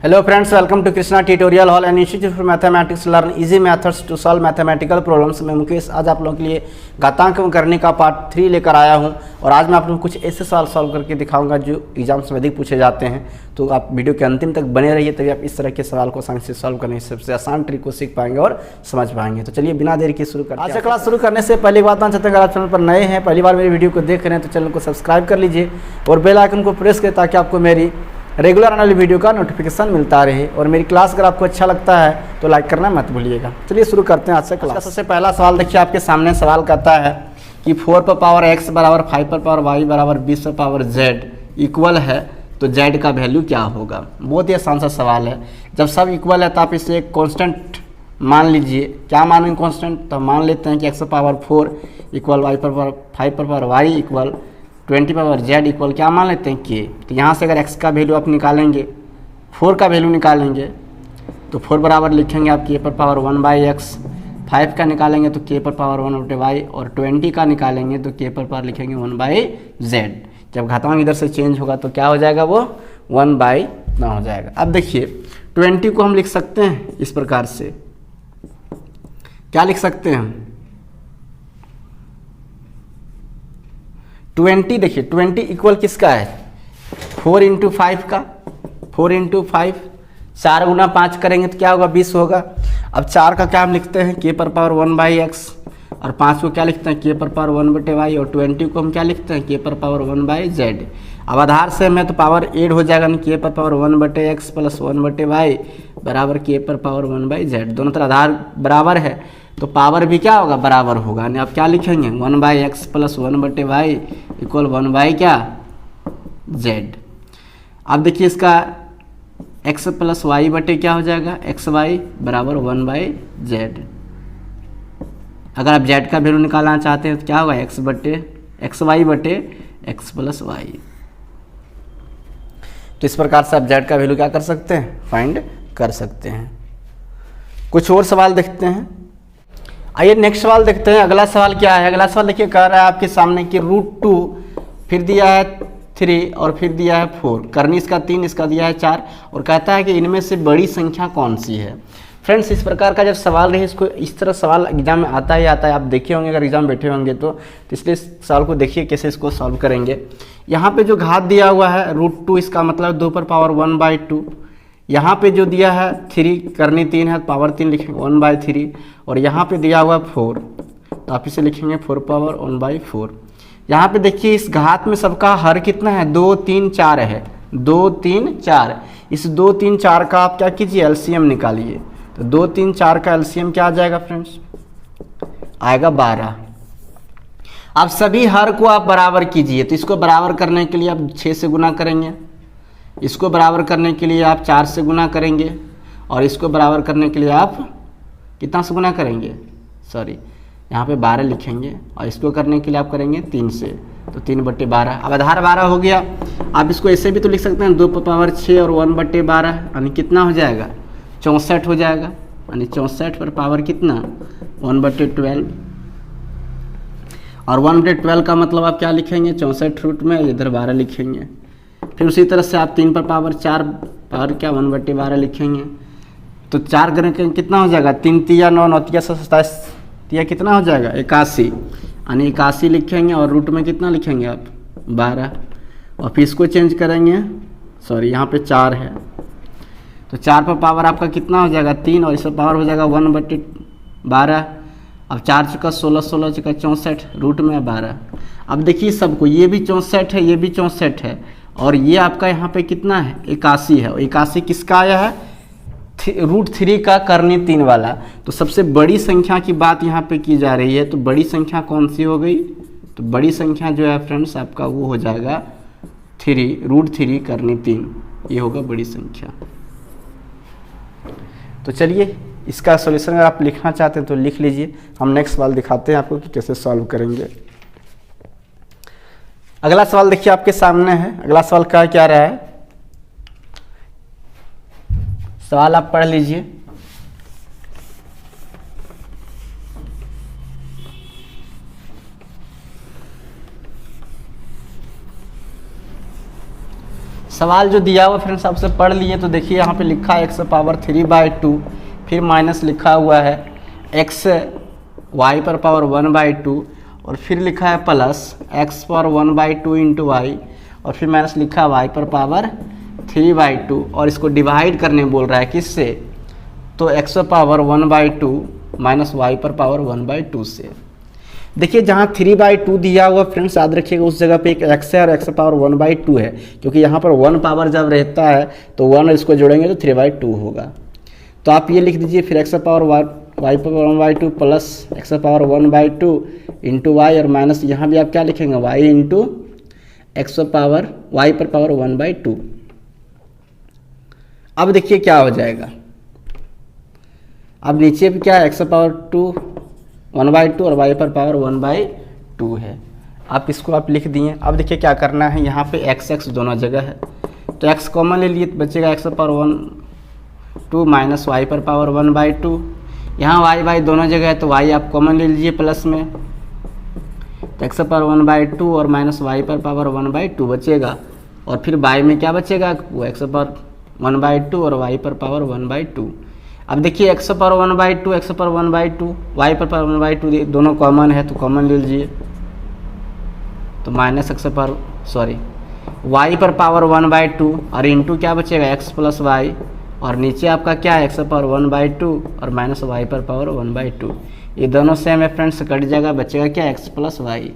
Hello friends, welcome to Krishna Tutorial Hall and Institute for Mathematics. Learn easy methods to solve mathematical problems. मैं मुकेश आज आप लोगों के लिए घातांक करने का पार्ट 3 लेकर आया हूं और आज मैं आप लोगों को कुछ ऐसे सवाल सॉल्व करके दिखाऊंगा जो एग्जाम्स में अधिक पूछे जाते हैं। तो आप वीडियो के अंतिम तक बने रहिए, तभी आप इस तरह के सवाल को आसानी से सॉल्व करने की सबसे आसान ट्रिक को सीख पाएंगे और समझ पाएंगे। तो चलिए बिना देरी के शुरू करते हैं। आज का क्लास शुरू करने से पहले बात चाहते हैं, अगर आप चैनल पर नए हैं, पहली बार मेरी वीडियो को देख रहे हैं तो चैनल को सब्सक्राइब कर लीजिए और बेल आइकन को प्रेस करें ताकि आपको मेरी रेगुलर आने वाली वीडियो का नोटिफिकेशन मिलता रहे। और मेरी क्लास अगर आपको अच्छा लगता है तो लाइक करना मत भूलिएगा। चलिए शुरू करते हैं आज से क्लास। सबसे पहला सवाल देखिए, आपके सामने सवाल कहता है कि 4 पर पावर x बराबर 5 पर पावर y बराबर 20 पर पावर z इक्वल है तो z का वैल्यू क्या होगा। बहुत ही आसान सा सवाल है। जब सब इक्वल है तो आप इसे एक कॉन्स्टेंट मान लीजिए। क्या मानेंगे कॉन्स्टेंट? तो मान लेते हैं कि x पर पावर 4 इक्वल y पर पावर 5 पर power y equal 20 power z equal क्या मान लेते हैं k। तो यहाँ से अगर x का वैल्यू आप निकालेंगे, 4 का वैल्यू निकालेंगे तो 4 बराबर लिखेंगे आप k पर पावर 1/x, 5 का निकालेंगे तो k पर पावर 1/y और 20 का निकालेंगे तो k पर पावर लिखेंगे 1/z। जब घातांक इधर से चेंज होगा तो क्या हो जाएगा, वो 1/9 हो जाएगा। अब देखिए 20 को हम लिख सकते हैं इस प्रकार से, क्या लिख सकते हैं हम 20। देखिए 20 इक्वल किसका है, 4 × 5 का। 4 × 5 4 गुना 5 करेंगे तो क्या होगा, 20 होगा। अब 4 का क्या हम लिखते हैं k पर पावर 1/x और 5 को क्या लिखते हैं k पर पावर 1/y और 20 को हम क्या लिखते हैं k पर पावर 1/z। अब आधार से हमें तो पावर ऐड हो जाएगा, k पर पावर 1/x प्लस 1/y बराबर k पर पावर 1/z। दोनों तरफ आधार बराबर है तो पावर भी क्या होगा, बराबर होगा। यानी आप क्या लिखेंगे 1/x प्लस 1/y इक्वल 1/ क्या z। अब देखिए इसका x प्लस y बटे क्या हो जाएगा, xy बराबर 1/z। अगर आप z का वैल्यू निकालना चाहते हैं तो क्या होगा xy बटे x प्लस y। तो इस प्रकार से आप z का वैल्यू क्या कर सकते हैं, फाइंड कर सकते हैं। कुछ और सवाल देखते हैं। आइए नेक्स्ट सवाल देखते हैं। अगला सवाल क्या है, अगला सवाल देखिए कह रहा है आपके सामने कि √2 फिर दिया है 3 और फिर दिया है 4, करनी इसका 3, इसका दिया है 4 और कहता है कि इनमें से बड़ी संख्या कौन सी है। फ्रेंड्स इस प्रकार का जब सवाल रहे, इसको इस तरह सवाल एग्जाम में आता ही आता है। आप देखे होंगे अगर एग्जाम बैठे होंगे तो इसलिए सवाल को देखिए कैसे इसको सॉल्व करेंगे। यहाँ पे जो घात दिया हुआ है √2, इसका मतलब 2 पर पावर 1/2। यहाँ पे जो दिया है 3, करनी 3 है पावर 3 लिखेंगे 1/3 और यहाँ पे दिया हुआ 4 तो आप इसे लिखेंगे 4 पावर 1/4। यहाँ पे देखिए इस घात में सबका हर कितना है, 2 3 4 है, 2 3 4। इस 2 3 4 का आप क्या कीजिए, एलसीएम निकालिए। तो 2 3 4 का एलसीएम क्या आ जाएगा फ्रेंड्स, आएगा 12। अब सभी हर को आप बराबर कीजिए। तो इसको बराबर करने के लिए आप 6 से गुना करेंगे, इसको बराबर करने के लिए आप 4 से गुना करेंगे और इसको बराबर करने के लिए आप कितना से गुना करेंगे, सॉरी यहाँ पे 12 लिखेंगे और इसको करने के लिए आप करेंगे 3 से, तो 3/12। अब आधार 12 हो गया। आप इसको ऐसे भी तो लिख सकते हैं 2 पर पावर 6 और 1/12 यानी कितना हो जाएगा, 64 हो जाएगा। यानी 64 पर पावर कितना 1/12 और 1/12 का मतलब आप क्या लिखेंगे 64 रूट में इधर 12 लिखेंगे। फिर उसी तरह से आप 3 पर पावर 4 पावर क्या 1/12 लिखेंगे। तो 4 करने के कितना हो जाएगा, 3 तिया 9 9 तिया 27 तिया कितना हो जाएगा 81, यानी 81 लिखेंगे और रूट में कितना लिखेंगे आप 12 और फिर इसको चेंज करेंगे, सॉरी यहाँ पे 4 है तो 4 पर पावर आपका कितना हो जाएगा 3 और इस पर पावर हो जाएगा 1/12। अब 4 चुका 16, 16 चुका 64, रूट में 12। अब देखिए सबको, ये भी 64 है, ये भी 64 है और ये आपका यहाँ पे कितना है 81 है। 81 किसका आया है, √3 का करनी 3 वाला। तो सबसे बड़ी संख्या की बात यहाँ पे की जा रही है। तो बड़ी संख्या कौन सी हो गई, तो बड़ी संख्या जो है फ्रेंड्स आपका वो हो जाएगा 3 करनी 3, ये होगा बड़ी संख्या। तो चलिए इसका सॉल्यूशन अगर आप लिखना चाहते हैं तो लिख लीजिए। हम नेक्स्ट सवाल दिखाते हैं आपको कि कैसे सॉल्व करेंगे। अगला सवाल देखिए आपके सामने है। अगला सवाल क्या रहा है, सवाल आप पढ़ लीजिए। सवाल जो दिया हुआ फ्रेंड्स आपसे पढ़ लिए, तो देखिए यहाँ पे लिखा है x⁻3/2, फिर माइनस लिखा हुआ है x y⁻1/2 और फिर लिखा है प्लस x⁻1/2 इंटू वाई और फिर माइनस लिखा है y⁻3/2 और इसको डिवाइड करने बोल रहा है किससे, तो x⁻1/2 माइनस y⁻1/2 से। देखिए जहाँ 3/2 दिया हुआ फ्रेंड्स याद रखिएगा उस जगह पे एक x है और x⁻1/2 है, क्योंकि यहाँ पर 1 पावर जब रहता है तो 1 इसको जोड़ेंगे तो 3/2 होगा। तो आप ये लिख दीजिए फिर y⁻1/2 plus x⁻1/2 into y और माइनस यहाँ भी आप क्या लिखेंगे y इंटू y⁻1/2। अब देखिए क्या हो जाएगा, अब नीचे भी क्या है x⁻2 1/2 और y⁻1/2 है। आप इसको आप लिख दिए। अब देखिए क्या करना है, यहाँ पे x दोनों जगह है तो x कॉमन ले लिए, बचेगा x⁻1/2 माइनस y⁻1/2। यहाँ y दोनों जगह है तो y आप कॉमन ले लीजिए प्लस में, तो x⁻1/2 और माइनस y⁻1/2 बचेगा और फिर y में क्या बचेगा, वो x⁻1/2 और y⁻1/2। अब देखिए x⁻1/2 x⁻1/2 y⁻1/2 दोनों कॉमन है तो कॉमन ले लीजिए, तो माइनस y⁻1/2 और इंटू क्या बचेगा x प्लस वाई और नीचे आपका क्या है x⁻1/2 और माइनस y⁻1/2। ये दोनों सेम है फ्रेंड्स, कट जाएगा, बचेगा क्या x प्लस वाई।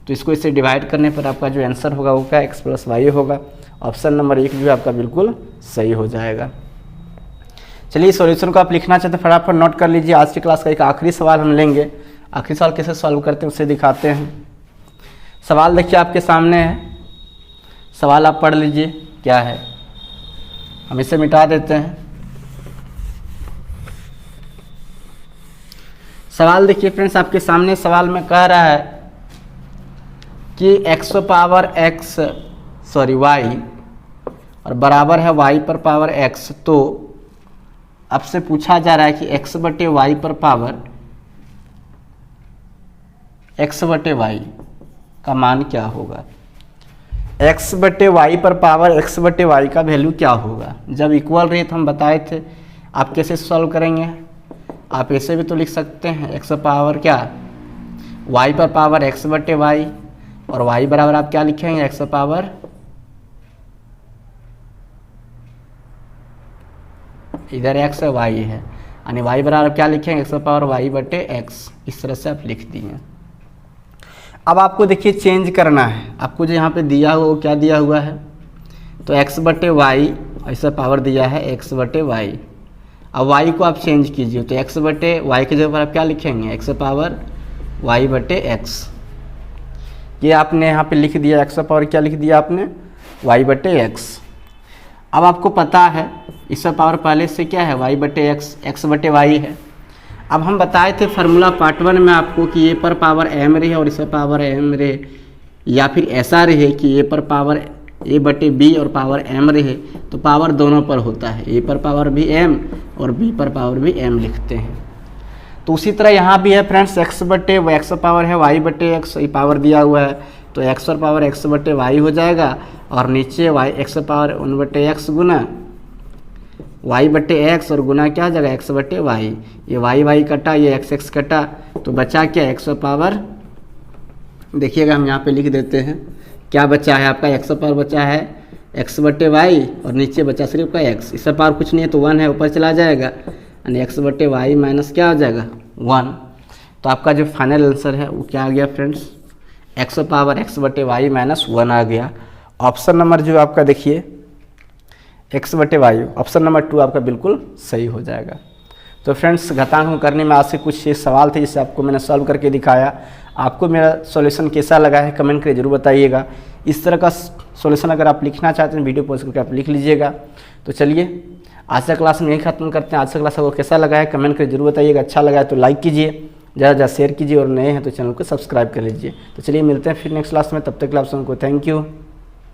तो इसको इससे डिवाइड करने पर आपका जो आंसर होगा वो क्या x प्लस वाई होगा। ऑप्शन नंबर 1 जो है आपका बिल्कुल सही हो जाएगा। चलिए सॉल्यूशन को आप लिखना चाहते हैं फटाफट नोट कर लीजिए। आज की क्लास का एक आखिरी सवाल हम लेंगे, आखिरी सवाल कैसे सॉल्व करते हैं उसे दिखाते हैं। सवाल देखिए आपके सामने है, सवाल आप पढ़ लीजिए क्या है। हम इसे मिटा देते हैं। सवाल देखिए फ्रेंड्स आपके सामने, सवाल में कह रहा है कि y और बराबर है y⁻x। तो आपसे पूछा जा रहा है कि x/y का मान क्या होगा। x/y का वैल्यू क्या होगा। जब इक्वल रहे तो हम बताए थे आप कैसे सॉल्व करेंगे, आप ऐसे भी तो लिख सकते हैं x क्या y/x/y और y बराबर आप क्या लिखेंगे x इधर x है y है यानी y बराबर क्या लिखेंगे x/y/x। इस तरह से आप लिख दिए। अब आपको देखिए चेंज करना है, आपको जो यहाँ पे दिया हुआ वो क्या दिया हुआ है, तो x/y ऐसा पावर दिया है x/y। अब y को आप चेंज कीजिए तो x/y के जगह पर आप क्या लिखेंगे x/y/x। ये आपने यहाँ पे लिख दिया x क्या लिख दिया आपने y/x। अब आपको पता है इसका पावर पहले से क्या है y/x x/y है। अब हम बताए थे फार्मूला पार्ट 1 में आपको कि a पर पावर m रहे और इसका पावर m रहे, या फिर ऐसा रहे कि a पर पावर a/b और पावर m रहे तो पावर दोनों पर होता है, a पर पावर भी m और b पर पावर भी m लिखते हैं। तो उसी तरह यहाँ भी है फ्रेंड्स x पावर है y/x, ये पावर दिया हुआ है तो x पर पावर x/y हो जाएगा और नीचे x पावर 1/x गुना y/x और गुना क्या हो जाएगा x/y। ये y कटा, ये x कटा, तो बचा क्या x पावर, देखिएगा हम यहाँ पे लिख देते हैं क्या बचा है आपका x पावर बचा है x/y और नीचे बचा सिर्फ का x। इसका पावर कुछ नहीं है तो 1 है, ऊपर चला जाएगा यानी x/y माइनस क्या हो जाएगा 1। तो आपका जो फाइनल आंसर है वो क्या आ गया friends x power x/y minus 1 आ गया। ऑप्शन नंबर जो आपका देखिए x/y, ऑप्शन नंबर 2 आपका बिल्कुल सही हो जाएगा। तो फ्रेंड्स घातांक करने में आज से कुछ ये सवाल थे जिसे आपको मैंने सॉल्व करके दिखाया। आपको मेरा सॉल्यूशन कैसा लगा है कमेंट करके जरूर बताइएगा। इस तरह का सॉल्यूशन अगर आप लिखना चाहते हैं वीडियो पॉज करके आप लिख लीजिएगा। तो चलिए आज का क्लास में यही खत्म करते हैं। आज का क्लास आपको कैसा लगा है कमेंट करके जरूर बताइएगा। अच्छा लगा है तो लाइक कीजिए, ज़्यादा ज़्यादा शेयर कीजिए और नए हैं तो चैनल को सब्सक्राइब कर लीजिए। तो चलिए मिलते हैं फिर नेक्स्ट क्लास में, तब तक के लिए आप सबको थैंक यू।